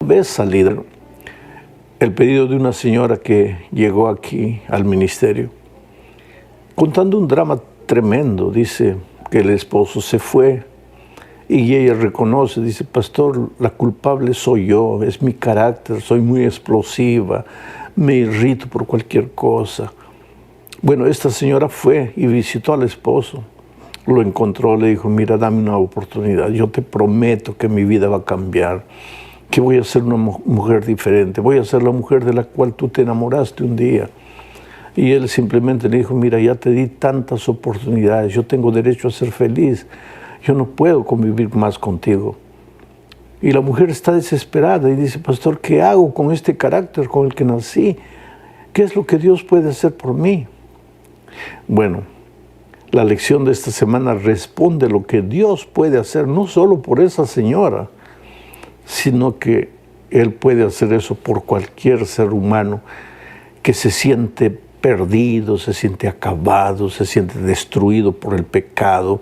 vez salir el pedido de una señora que llegó aquí al ministerio, contando un drama tremendo. Dice que el esposo se fue y ella reconoce, dice: pastor, la culpable soy yo, es mi carácter, soy muy explosiva, me irrito por cualquier cosa. Bueno, esta señora fue y visitó al esposo, lo encontró, le dijo: mira, dame una oportunidad, yo te prometo que mi vida va a cambiar, que voy a ser una mujer diferente, voy a ser la mujer de la cual tú te enamoraste un día. Y él simplemente le dijo: mira, ya te di tantas oportunidades, yo tengo derecho a ser feliz, yo no puedo convivir más contigo. Y la mujer está desesperada y dice: pastor, ¿qué hago con este carácter con el que nací? ¿Qué es lo que Dios puede hacer por mí? Bueno, la lección de esta semana responde lo que Dios puede hacer, no solo por esa señora, sino que Él puede hacer eso por cualquier ser humano que se siente perdido, se siente acabado, se siente destruido por el pecado,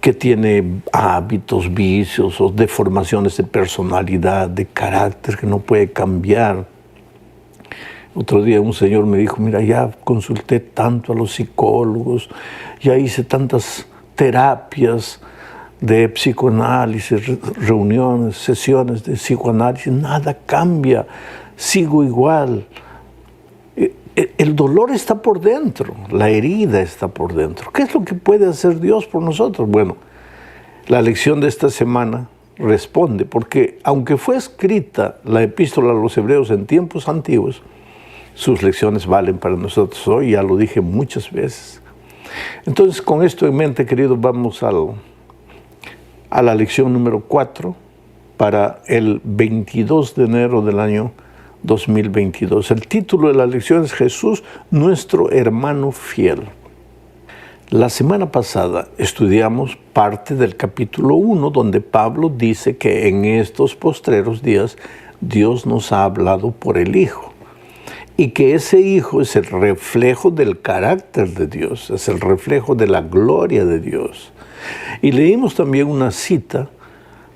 que tiene hábitos, vicios o deformaciones de personalidad, de carácter que no puede cambiar. Otro día un señor me dijo: mira, ya consulté tanto a los psicólogos, ya hice tantas terapias de psicoanálisis, reuniones, sesiones de psicoanálisis, nada cambia, sigo igual. El dolor está por dentro, la herida está por dentro. ¿Qué es lo que puede hacer Dios por nosotros? Bueno, la lección de esta semana responde, porque aunque fue escrita la epístola a los hebreos en tiempos antiguos, sus lecciones valen para nosotros hoy, ya lo dije muchas veces. Entonces, con esto en mente, queridos, vamos a la lección número 4 para el 22 de enero del año 2022. El título de la lección es: Jesús, nuestro hermano fiel. La semana pasada estudiamos parte del capítulo 1, donde Pablo dice que en estos postreros días Dios nos ha hablado por el Hijo, y que ese Hijo es el reflejo del carácter de Dios, es el reflejo de la gloria de Dios. Y leímos también una cita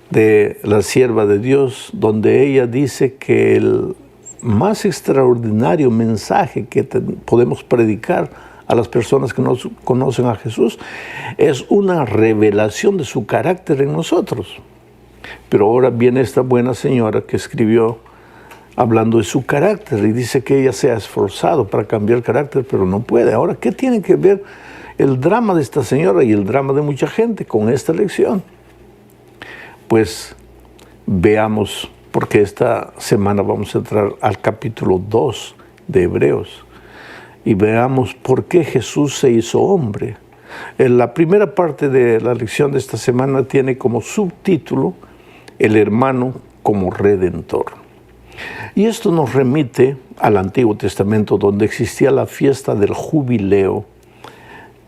de la sierva de Dios, donde ella dice que el más extraordinario mensaje que podemos predicar a las personas que no conocen a Jesús es una revelación de su carácter en nosotros. Pero ahora viene esta buena señora que escribió hablando de su carácter y dice que ella se ha esforzado para cambiar carácter, pero no puede. Ahora, ¿qué tiene que ver el drama de esta señora y el drama de mucha gente con esta lección? Pues veamos, porque esta semana vamos a entrar al capítulo 2 de Hebreos y veamos por qué Jesús se hizo hombre. En la primera parte de la lección de esta semana tiene como subtítulo: el hermano como redentor. Y esto nos remite al Antiguo Testamento, donde existía la fiesta del jubileo.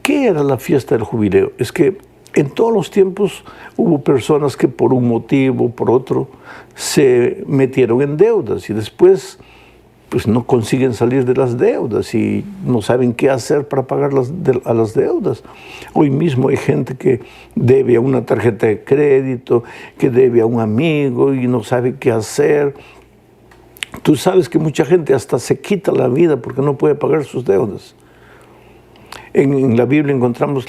¿Qué era la fiesta del jubileo? Es que en todos los tiempos hubo personas que por un motivo, por otro, se metieron en deudas y después pues no consiguen salir de las deudas y no saben qué hacer para pagar a las deudas. Hoy mismo hay gente que debe a una tarjeta de crédito, que debe a un amigo y no sabe qué hacer. Tú sabes que mucha gente hasta se quita la vida porque no puede pagar sus deudas. En la Biblia encontramos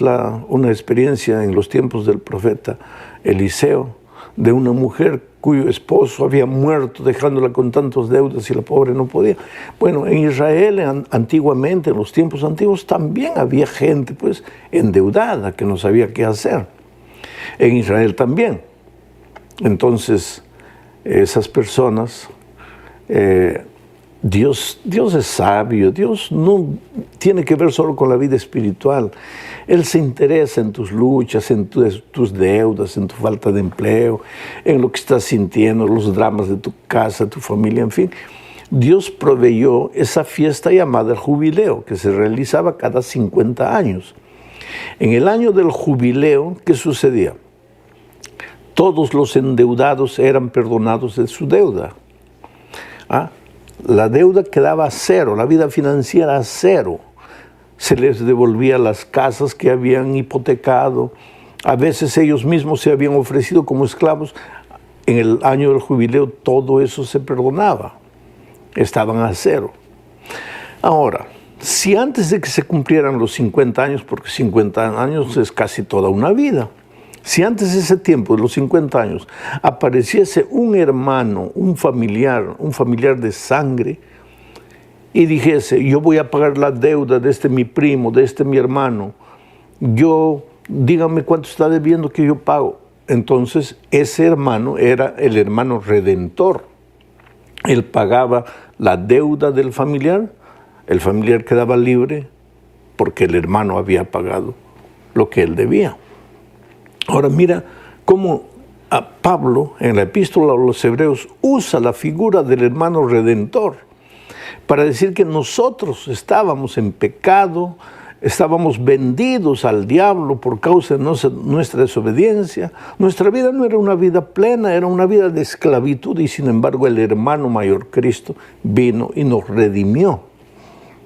una experiencia en los tiempos del profeta Eliseo, de una mujer cuyo esposo había muerto dejándola con tantas deudas y la pobre no podía. Bueno, en Israel antiguamente, en los tiempos antiguos, también había gente pues endeudada que no sabía qué hacer. En Israel también. Entonces, esas personas... Dios es sabio. Dios no tiene que ver solo con la vida espiritual. Él se interesa en tus luchas, en tus deudas, en tu falta de empleo, en lo que estás sintiendo, los dramas de tu casa, tu familia, en fin. Dios proveyó esa fiesta llamada el jubileo, que se realizaba cada 50 años. En el año del jubileo, ¿qué sucedía? Todos los endeudados eran perdonados de su deuda. La deuda quedaba a cero, la vida financiera a cero. Se les devolvía las casas que habían hipotecado. A veces ellos mismos se habían ofrecido como esclavos en el año del jubileo todo eso se perdonaba. Estaban a cero. Ahora, si antes de que se cumplieran los 50 años, porque 50 años es casi toda una vida, si antes de ese tiempo, de los 50 años, apareciese un hermano, un familiar de sangre, y dijese, yo voy a pagar la deuda de este mi primo, de este mi hermano, dígame cuánto está debiendo que yo pago. Entonces, ese hermano era el hermano redentor. Él pagaba la deuda del familiar, el familiar quedaba libre porque el hermano había pagado lo que él debía. Ahora mira cómo Pablo en la epístola a los Hebreos usa la figura del hermano redentor para decir que nosotros estábamos en pecado, estábamos vendidos al diablo por causa de nuestra desobediencia. Nuestra vida no era una vida plena, era una vida de esclavitud, y sin embargo el hermano mayor Cristo vino y nos redimió.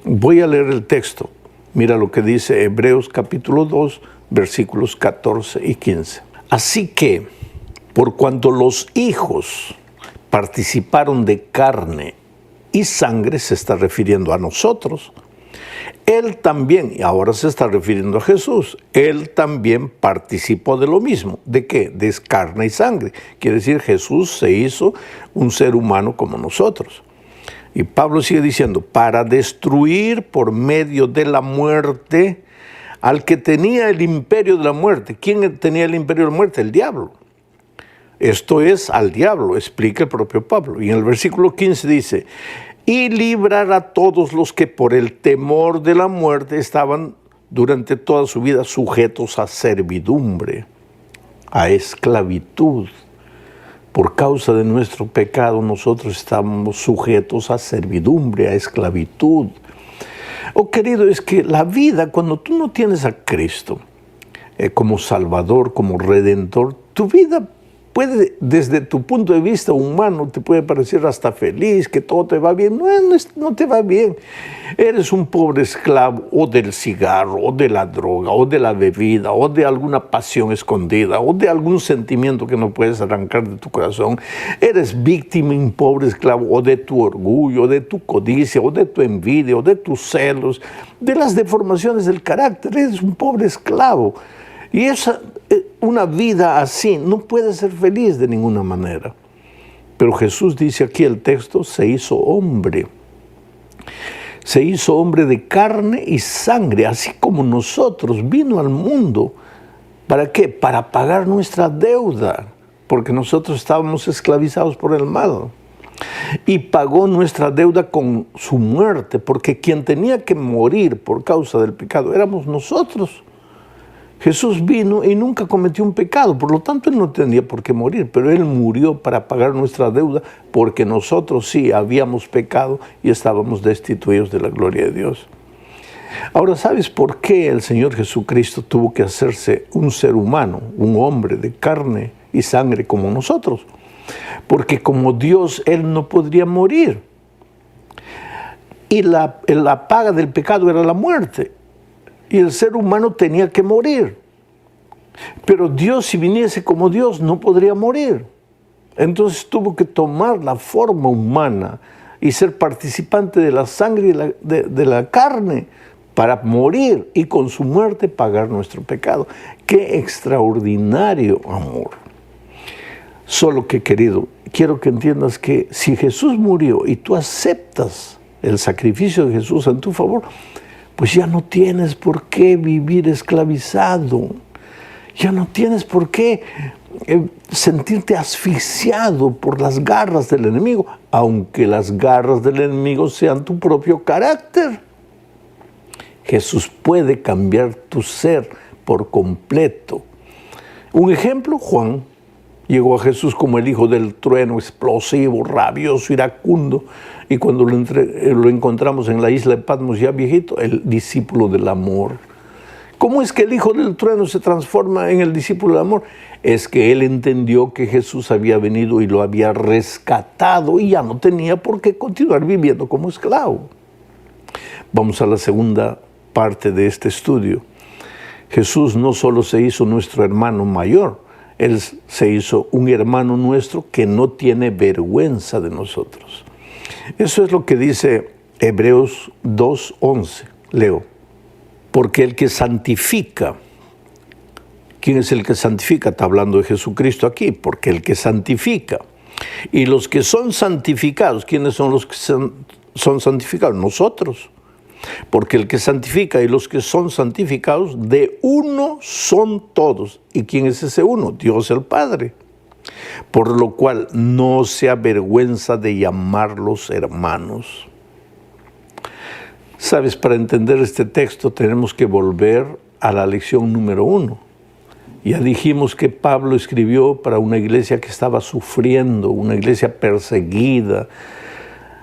Voy a leer el texto. Mira lo que dice Hebreos capítulo 2, versículos 14 y 15. Así que, por cuanto los hijos participaron de carne y sangre, se está refiriendo a nosotros, él también, y ahora se está refiriendo a Jesús, él también participó de lo mismo. ¿De qué? De carne y sangre. Quiere decir, Jesús se hizo un ser humano como nosotros. Y Pablo sigue diciendo, para destruir por medio de la muerte al que tenía el imperio de la muerte. ¿Quién tenía el imperio de la muerte? El diablo. Esto es al diablo, explica el propio Pablo. Y en el versículo 15 dice, y librar a todos los que por el temor de la muerte estaban durante toda su vida sujetos a servidumbre, a esclavitud. Por causa de nuestro pecado nosotros estamos sujetos a servidumbre, a esclavitud. Oh, querido, es que la vida, cuando tú no tienes a Cristo como Salvador, como Redentor, tu vida puede, desde tu punto de vista humano, te puede parecer hasta feliz, que todo te va bien. No te va bien. Eres un pobre esclavo o del cigarro, o de la droga, o de la bebida, o de alguna pasión escondida, o de algún sentimiento que no puedes arrancar de tu corazón. Eres víctima y un pobre esclavo o de tu orgullo, o de tu codicia, o de tu envidia, o de tus celos, de las deformaciones del carácter. Eres un pobre esclavo. Y una vida así no puede ser feliz de ninguna manera. Pero Jesús dice aquí el texto, se hizo hombre. Se hizo hombre de carne y sangre, así como nosotros, vino al mundo. ¿Para qué? Para pagar nuestra deuda, porque nosotros estábamos esclavizados por el mal. Y pagó nuestra deuda con su muerte, porque quien tenía que morir por causa del pecado éramos nosotros. Jesús vino y nunca cometió un pecado, por lo tanto Él no tenía por qué morir, pero Él murió para pagar nuestra deuda porque nosotros sí habíamos pecado y estábamos destituidos de la gloria de Dios. Ahora, ¿sabes por qué el Señor Jesucristo tuvo que hacerse un ser humano, un hombre de carne y sangre como nosotros? Porque como Dios, Él no podría morir. Y la paga del pecado era la muerte. Y el ser humano tenía que morir. Pero Dios, si viniese como Dios, no podría morir. Entonces tuvo que tomar la forma humana y ser participante de la sangre y de la carne para morir y con su muerte pagar nuestro pecado. ¡Qué extraordinario amor! Solo que, querido, quiero que entiendas que si Jesús murió y tú aceptas el sacrificio de Jesús en tu favor, pues ya no tienes por qué vivir esclavizado. Ya no tienes por qué sentirte asfixiado por las garras del enemigo, aunque las garras del enemigo sean tu propio carácter. Jesús puede cambiar tu ser por completo. Un ejemplo, Juan llegó a Jesús como el hijo del trueno, explosivo, rabioso, iracundo, y cuando lo encontramos en la isla de Patmos ya viejito, el discípulo del amor. ¿Cómo es que el hijo del trueno se transforma en el discípulo del amor? Es que él entendió que Jesús había venido y lo había rescatado y ya no tenía por qué continuar viviendo como esclavo. Vamos a la segunda parte de este estudio. Jesús no solo se hizo nuestro hermano mayor, Él se hizo un hermano nuestro que no tiene vergüenza de nosotros. Eso es lo que dice Hebreos 2:11. Leo. Porque el que santifica, ¿quién es el que santifica? Está hablando de Jesucristo aquí, porque el que santifica. Y los que son santificados, ¿quiénes son los que son santificados? Nosotros. Porque el que santifica y los que son santificados, de uno son todos. ¿Y quién es ese uno? Dios el Padre. Por lo cual no se avergüenza de llamarlos hermanos. Sabes, para entender este texto tenemos que volver a la lección número 1. Ya dijimos que Pablo escribió para una iglesia que estaba sufriendo, una iglesia perseguida.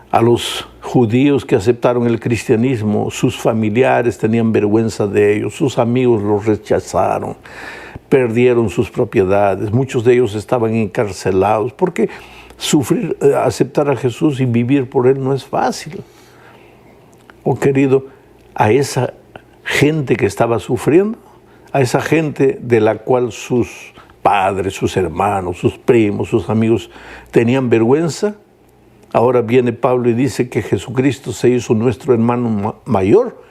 A los judíos que aceptaron el cristianismo, sus familiares tenían vergüenza de ellos, sus amigos los rechazaron, perdieron sus propiedades, muchos de ellos estaban encarcelados, porque aceptar a Jesús y vivir por Él no es fácil. Oh querido, a esa gente que estaba sufriendo, a esa gente de la cual sus padres, sus hermanos, sus primos, sus amigos tenían vergüenza, ahora viene Pablo y dice que Jesucristo se hizo nuestro hermano mayor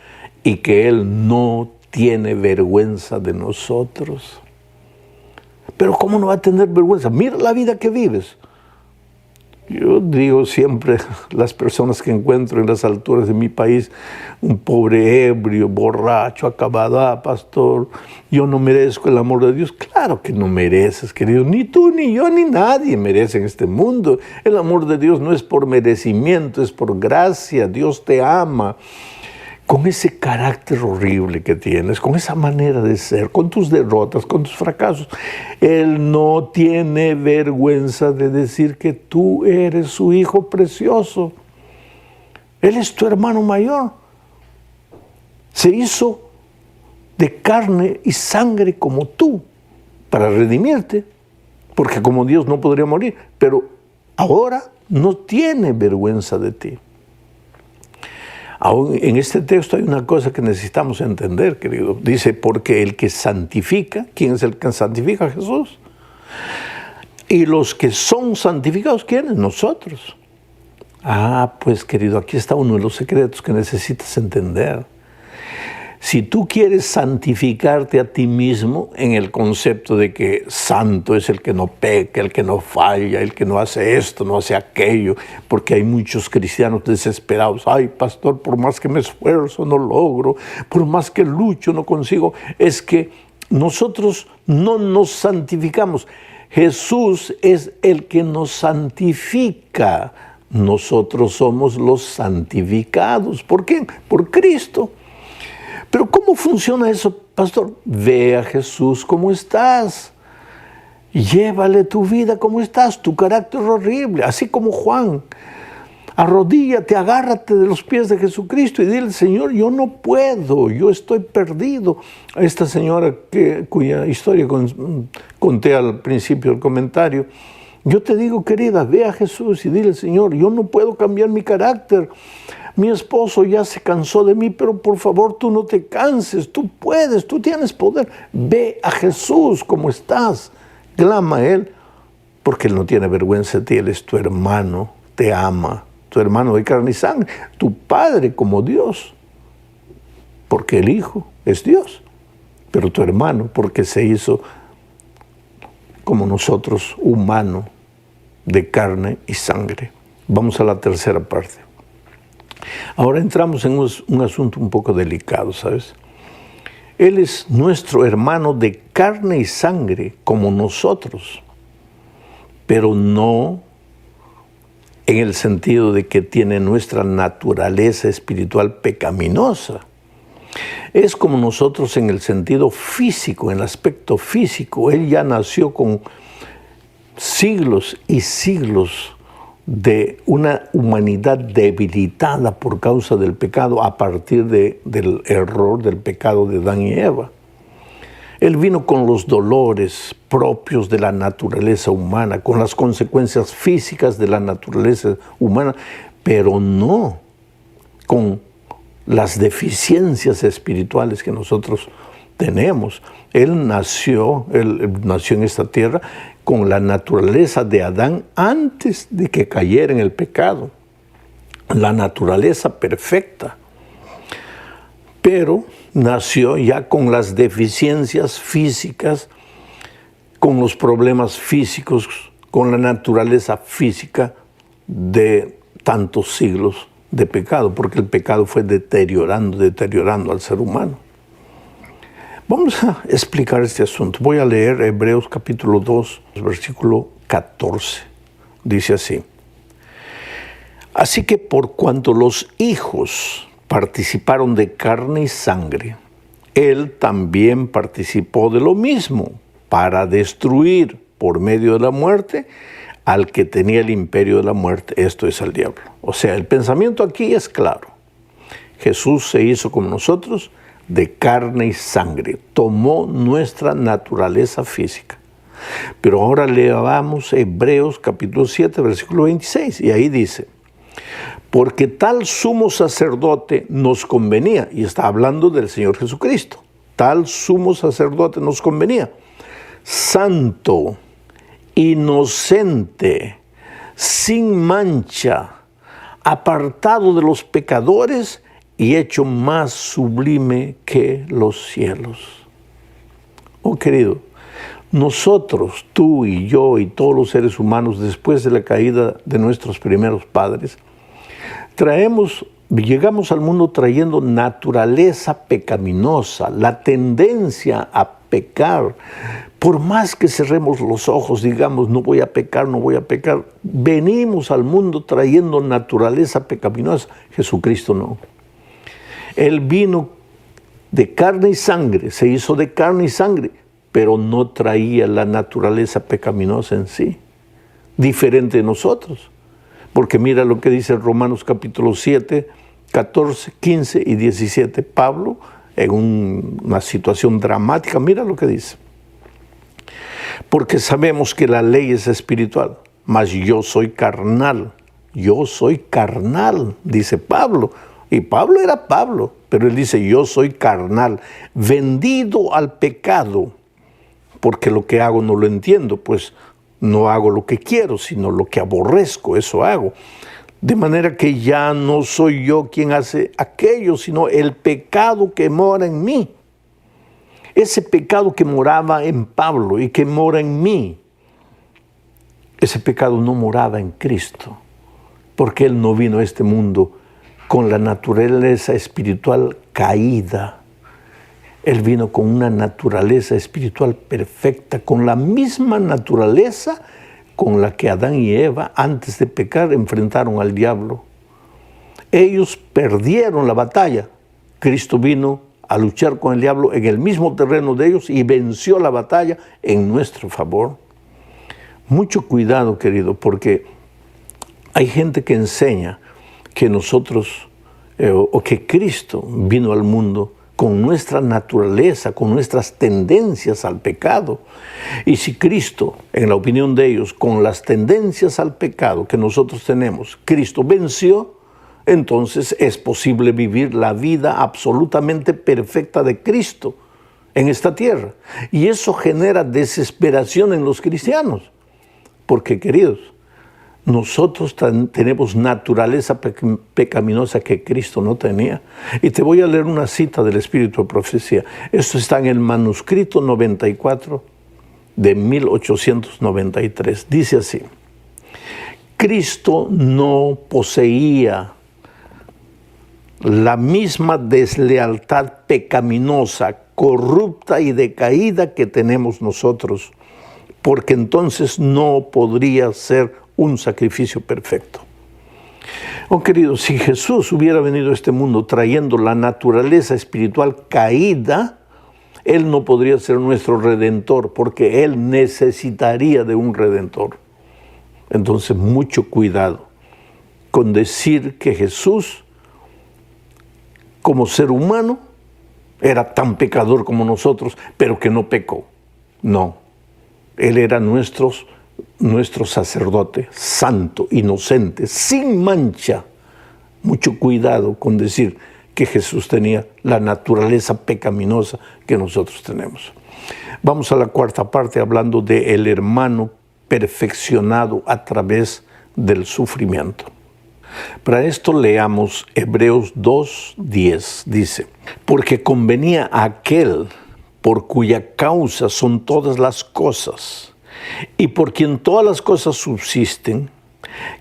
y que Él no tiene vergüenza de nosotros. Pero ¿cómo no va a tener vergüenza? Mira la vida que vives. Yo digo siempre, las personas que encuentro en las alturas de mi país, un pobre ebrio, borracho, acabado, pastor, yo no merezco el amor de Dios. Claro que no mereces, querido, ni tú, ni yo, ni nadie merece en este mundo. El amor de Dios no es por merecimiento, es por gracia. Dios te ama. Con ese carácter horrible que tienes, con esa manera de ser, con tus derrotas, con tus fracasos. Él no tiene vergüenza de decir que tú eres su hijo precioso. Él es tu hermano mayor. Se hizo de carne y sangre como tú para redimirte, porque como Dios no podría morir, pero ahora no tiene vergüenza de ti. Aún en este texto hay una cosa que necesitamos entender, querido. Dice, porque el que santifica, ¿quién es el que santifica? Jesús. Y los que son santificados, ¿quiénes? Nosotros. Pues querido, aquí está uno de los secretos que necesitas entender. Si tú quieres santificarte a ti mismo en el concepto de que santo es el que no peca, el que no falla, el que no hace esto, no hace aquello, porque hay muchos cristianos desesperados. Ay, pastor, por más que me esfuerzo no logro, por más que lucho no consigo. Es que nosotros no nos santificamos. Jesús es el que nos santifica. Nosotros somos los santificados. ¿Por qué? Por Cristo. Pero ¿cómo funciona eso, pastor? Ve a Jesús como estás. Llévale tu vida como estás, tu carácter horrible, así como Juan. Arrodíllate, agárrate de los pies de Jesucristo y dile, Señor, yo no puedo, yo estoy perdido. A esta señora cuya historia conté al principio del comentario, yo te digo, querida, ve a Jesús y dile, Señor, yo no puedo cambiar mi carácter. Mi esposo ya se cansó de mí, pero por favor tú no te canses, tú puedes, tú tienes poder. Ve a Jesús como estás, clama a Él, porque Él no tiene vergüenza de ti, Él es tu hermano, te ama, tu hermano de carne y sangre, tu Padre como Dios, porque el Hijo es Dios, pero tu hermano porque se hizo como nosotros, humano, de carne y sangre. Vamos a la tercera parte. Ahora entramos en un asunto un poco delicado, ¿sabes? Él es nuestro hermano de carne y sangre, como nosotros, pero no en el sentido de que tiene nuestra naturaleza espiritual pecaminosa. Es como nosotros en el sentido físico, en el aspecto físico. Él ya nació con siglos y siglos de una humanidad debilitada por causa del pecado a partir del error del pecado de Adán y Eva. Él vino con los dolores propios de la naturaleza humana, con las consecuencias físicas de la naturaleza humana, pero no con las deficiencias espirituales que nosotros tenemos. Él nació en esta tierra con la naturaleza de Adán antes de que cayera en el pecado. La naturaleza perfecta. Pero nació ya con las deficiencias físicas, con los problemas físicos, con la naturaleza física de tantos siglos de pecado, porque el pecado fue deteriorando al ser humano. Vamos a explicar este asunto. Voy a leer Hebreos capítulo 2, versículo 14. Dice así: así que por cuanto los hijos participaron de carne y sangre, él también participó de lo mismo, para destruir por medio de la muerte al que tenía el imperio de la muerte, esto es al diablo. O sea, el pensamiento aquí es claro. Jesús se hizo como nosotros, de carne y sangre, tomó nuestra naturaleza física. Pero ahora leamos Hebreos capítulo 7, versículo 26, y ahí dice: porque tal sumo sacerdote nos convenía, y está hablando del Señor Jesucristo, tal sumo sacerdote nos convenía, santo, inocente, sin mancha, apartado de los pecadores y hecho más sublime que los cielos. Oh querido, nosotros, tú y yo y todos los seres humanos, después de la caída de nuestros primeros padres, llegamos al mundo trayendo naturaleza pecaminosa, la tendencia a pecar. Por más que cerremos los ojos, digamos, no voy a pecar, venimos al mundo trayendo naturaleza pecaminosa. Jesucristo no. Él vino de carne y sangre, se hizo de carne y sangre, pero no traía la naturaleza pecaminosa en sí, diferente de nosotros. Porque mira lo que dice Romanos capítulo 7, 14, 15 y 17. Pablo, en una situación dramática, mira lo que dice: porque sabemos que la ley es espiritual, mas yo soy carnal, dice Pablo. Y Pablo era Pablo, pero él dice: yo soy carnal, vendido al pecado, porque lo que hago no lo entiendo, pues no hago lo que quiero, sino lo que aborrezco, eso hago. De manera que ya no soy yo quien hace aquello, sino el pecado que mora en mí. Ese pecado que moraba en Pablo y que mora en mí, ese pecado no moraba en Cristo, porque Él no vino a este mundo con la naturaleza espiritual caída. Él vino con una naturaleza espiritual perfecta, con la misma naturaleza con la que Adán y Eva, antes de pecar, enfrentaron al diablo. Ellos perdieron la batalla. Cristo vino a luchar con el diablo en el mismo terreno de ellos y venció la batalla en nuestro favor. Mucho cuidado, querido, porque hay gente que enseña que nosotros, o que Cristo vino al mundo con nuestra naturaleza, con nuestras tendencias al pecado. Y si Cristo, en la opinión de ellos, con las tendencias al pecado que nosotros tenemos, Cristo venció, entonces es posible vivir la vida absolutamente perfecta de Cristo en esta tierra. Y eso genera desesperación en los cristianos. Porque, queridos, nosotros tenemos naturaleza pecaminosa que Cristo no tenía. Y te voy a leer una cita del Espíritu de Profecía. Esto está en el manuscrito 94 de 1893. Dice así: Cristo no poseía la misma deslealtad pecaminosa, corrupta y decaída que tenemos nosotros, porque entonces no podría ser un sacrificio perfecto. Oh queridos, si Jesús hubiera venido a este mundo trayendo la naturaleza espiritual caída, Él no podría ser nuestro Redentor, porque Él necesitaría de un Redentor. Entonces, mucho cuidado con decir que Jesús, como ser humano, era tan pecador como nosotros, pero que no pecó. No, Él era nuestro sacerdote, santo, inocente, sin mancha. Mucho cuidado con decir que Jesús tenía la naturaleza pecaminosa que nosotros tenemos. Vamos a la cuarta parte hablando del hermano perfeccionado a través del sufrimiento. Para esto leamos Hebreos 2:10. Dice, porque convenía a aquel por cuya causa son todas las cosas, y por quien todas las cosas subsisten,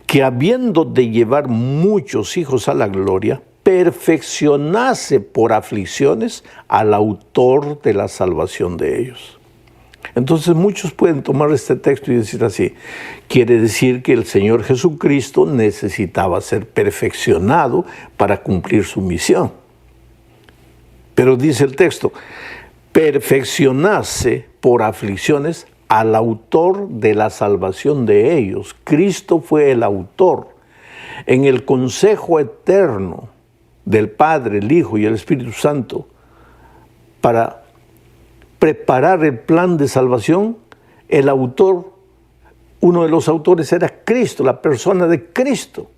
que habiendo de llevar muchos hijos a la gloria, perfeccionase por aflicciones al autor de la salvación de ellos. Entonces muchos pueden tomar este texto y decir así, quiere decir que el Señor Jesucristo necesitaba ser perfeccionado para cumplir su misión. Pero dice el texto, perfeccionase por aflicciones al autor de la salvación de ellos. Cristo fue el autor. En el consejo eterno del Padre, el Hijo y el Espíritu Santo, para preparar el plan de salvación, el autor, uno de los autores era Cristo, la persona de Cristo.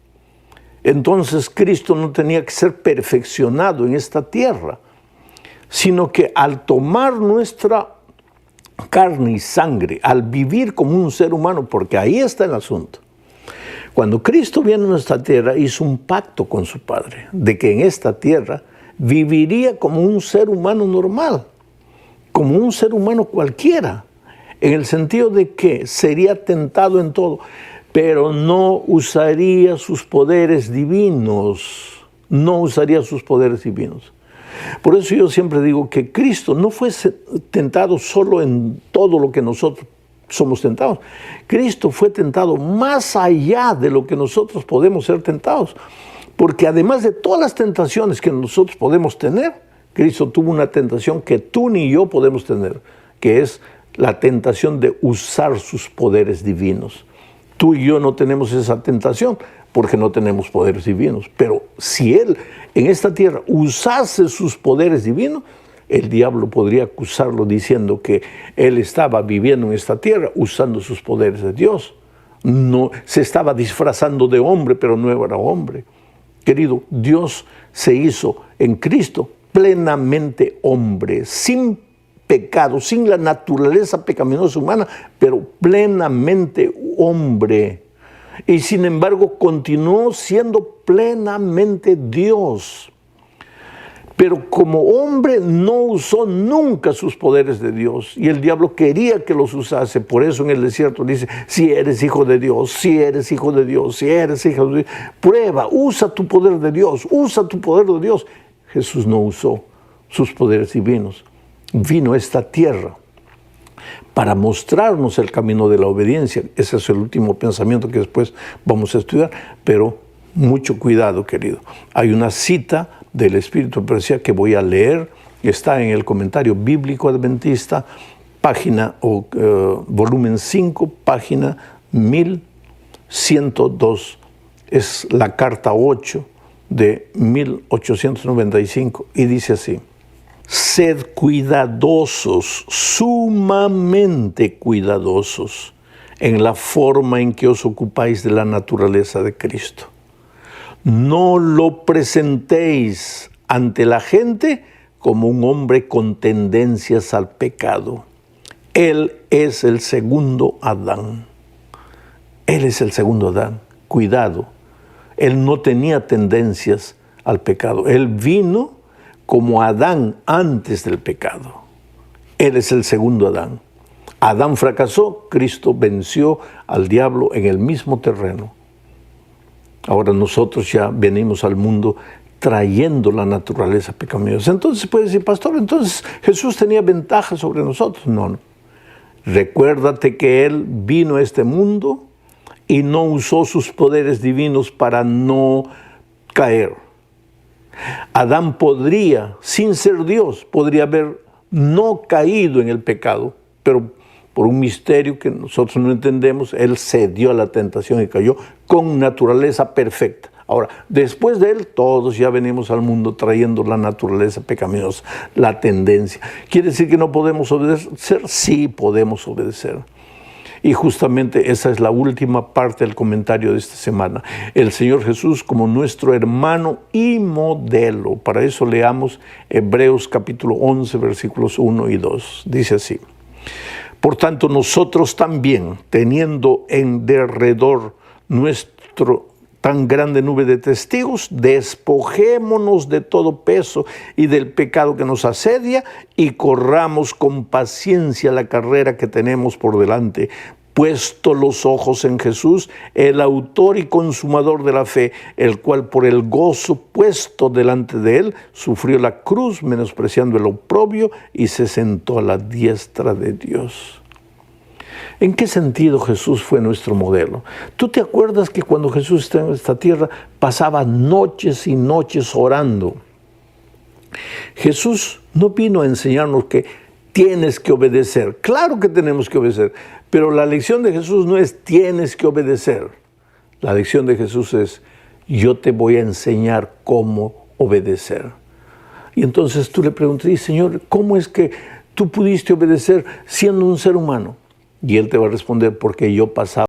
Entonces Cristo no tenía que ser perfeccionado en esta tierra, sino que al tomar nuestra carne y sangre, al vivir como un ser humano, porque ahí está el asunto. Cuando Cristo viene a nuestra tierra, hizo un pacto con su Padre, de que en esta tierra viviría como un ser humano normal, como un ser humano cualquiera, en el sentido de que sería tentado en todo, pero no usaría sus poderes divinos, no usaría sus poderes divinos. Por eso yo siempre digo que Cristo no fue tentado solo en todo lo que nosotros somos tentados. Cristo fue tentado más allá de lo que nosotros podemos ser tentados. Porque además de todas las tentaciones que nosotros podemos tener, Cristo tuvo una tentación que tú ni yo podemos tener, que es la tentación de usar sus poderes divinos. Tú y yo no tenemos esa tentación porque no tenemos poderes divinos. Pero si Él en esta tierra usase sus poderes divinos, el diablo podría acusarlo diciendo que Él estaba viviendo en esta tierra usando sus poderes de Dios. No, se estaba disfrazando de hombre, pero no era hombre. Querido, Dios se hizo en Cristo plenamente hombre, sin pecado, sin la naturaleza pecaminosa humana, pero plenamente hombre. Y sin embargo continuó siendo plenamente Dios. Pero como hombre no usó nunca sus poderes de Dios. Y el diablo quería que los usase. Por eso en el desierto dice, si eres hijo de Dios, si eres hijo de Dios, si eres hijo de Dios, prueba, usa tu poder de Dios, usa tu poder de Dios. Jesús no usó sus poderes divinos. Vino a esta tierra para mostrarnos el camino de la obediencia. Ese es el último pensamiento que después vamos a estudiar. Pero mucho cuidado, querido. Hay una cita del Espíritu de Profecía que voy a leer, está en el Comentario Bíblico Adventista, página volumen 5, página 1102. Es la carta 8 de 1895 y dice así: sed cuidadosos, sumamente cuidadosos, en la forma en que os ocupáis de la naturaleza de Cristo. No lo presentéis ante la gente como un hombre con tendencias al pecado. Él es el segundo Adán. Él es el segundo Adán. Cuidado. Él no tenía tendencias al pecado. Él vino como Adán antes del pecado. Él es el segundo Adán. Adán fracasó, Cristo venció al diablo en el mismo terreno. Ahora nosotros ya venimos al mundo trayendo la naturaleza pecaminosa. Entonces puede decir, pastor, entonces Jesús tenía ventaja sobre nosotros. No. Recuérdate que Él vino a este mundo y no usó sus poderes divinos para no caer. Adán podría, sin ser Dios, podría haber no caído en el pecado, pero por un misterio que nosotros no entendemos, Él cedió a la tentación y cayó con naturaleza perfecta. Ahora, después de Él, todos ya venimos al mundo trayendo la naturaleza pecaminosa, la tendencia. ¿Quiere decir que no podemos obedecer? Sí, podemos obedecer. Y justamente esa es la última parte del comentario de esta semana. El Señor Jesús como nuestro hermano y modelo. Para eso leamos Hebreos capítulo 11, versículos 1 y 2. Dice así: por tanto, nosotros también, teniendo en derredor nuestro tan grande nube de testigos, despojémonos de todo peso y del pecado que nos asedia y corramos con paciencia la carrera que tenemos por delante, puesto los ojos en Jesús, el autor y consumador de la fe, el cual por el gozo puesto delante de él, sufrió la cruz, menospreciando el oprobio, y se sentó a la diestra de Dios. ¿En qué sentido Jesús fue nuestro modelo? ¿Tú te acuerdas que cuando Jesús estaba en esta tierra pasaba noches y noches orando? Jesús no vino a enseñarnos que tienes que obedecer. Claro que tenemos que obedecer, pero la lección de Jesús no es tienes que obedecer. La lección de Jesús es yo te voy a enseñar cómo obedecer. Y entonces tú le preguntas, Señor, ¿cómo es que tú pudiste obedecer siendo un ser humano? Y Él te va a responder, porque yo pasaba